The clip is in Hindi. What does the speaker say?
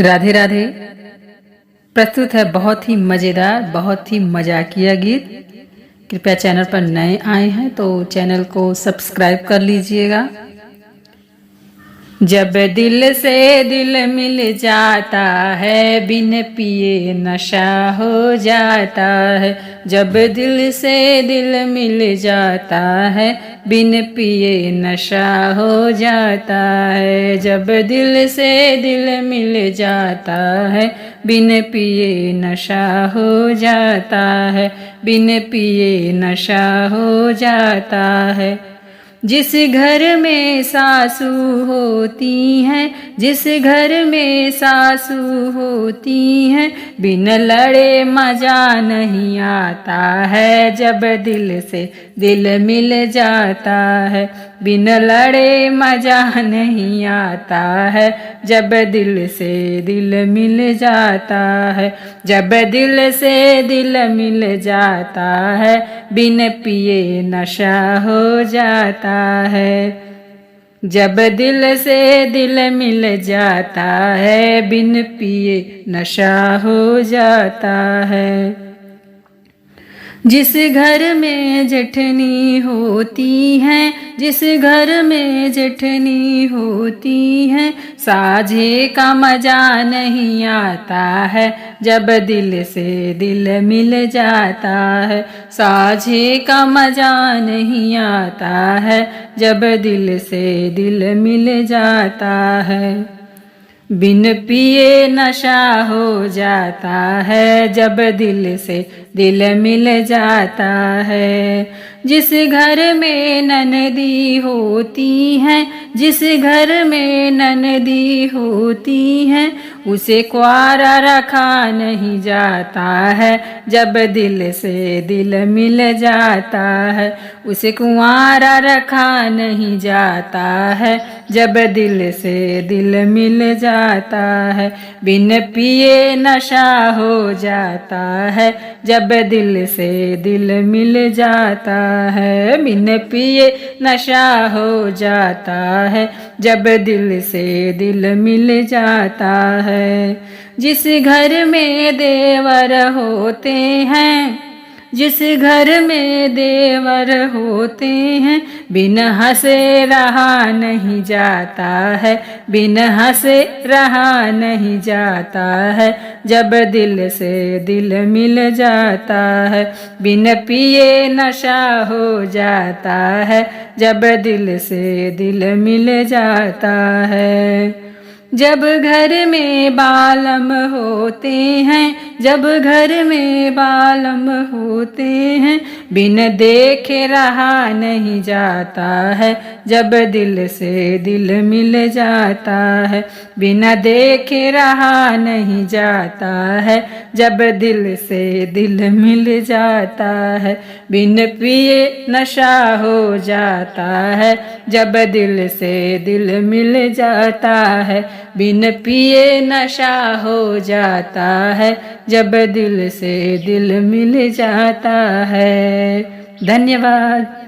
राधे राधे। प्रस्तुत है बहुत ही मज़ेदार, बहुत ही मजाकिया गीत। कृपया चैनल पर नए आए हैं तो चैनल को सब्सक्राइब कर लीजिएगा। जब दिल से दिल मिल जाता है, बिन पिए नशा हो जाता है। जब दिल से दिल मिल जाता है, बिन पिए नशा हो जाता है। जब दिल से दिल मिल जाता है, बिन पिए नशा हो जाता है। बिन पिए नशा हो जाता है। जिस घर में सासू होती हैं, जिस घर में सासू होती हैं, बिन लड़े मजा नहीं आता है। जब दिल से दिल मिल जाता है, बिन लड़े मजा नहीं आता है। जब दिल से दिल मिल जाता है, जब दिल से दिल मिल जाता है, बिन पिए नशा हो जाता है। जब दिल से दिल मिल जाता है, बिन पिए नशा हो जाता है। जिस घर में जेठनी होती हैं, जिस घर में जेठनी होती हैं, साझे का मजा नहीं आता है। जब दिल से दिल मिल जाता है, साझे का मजा नहीं आता है। जब दिल से दिल मिल जाता है, बिन पिए नशा हो जाता है। जब दिल से दिल मिल जाता है। जिस घर में ननदी होती हैं, जिस घर में ननदी होती हैं, उसे कुंवारा रखा नहीं जाता है। जब दिल से दिल मिल जाता है, उसे कुंवारा रखा नहीं जाता है। जब दिल से दिल मिल जाता है, बिन पिए नशा हो जाता है। जब दिल से दिल मिल जाता है, बिन पिए नशा हो जाता है। जब दिल से दिल मिल जाता है। जिस घर में देवर होते हैं, जिस घर में देवर होते हैं, बिन हंसे रहा नहीं जाता है। बिन हंसे रहा नहीं जाता है। जब दिल से दिल मिल जाता है, बिन पिए नशा हो जाता है। जब दिल से दिल मिल जाता है। जब घर में बालम होते हैं, जब घर में बालम होते हैं, बिन देखे रहा नहीं जाता है। जब दिल से दिल मिल जाता है, बिना देखे रहा नहीं जाता है। जब दिल से दिल मिल जाता है, बिन पिए नशा हो जाता है। जब दिल से दिल मिल जाता है, बिन पिए नशा हो जाता है। जब दिल से दिल मिल जाता है। धन्यवाद।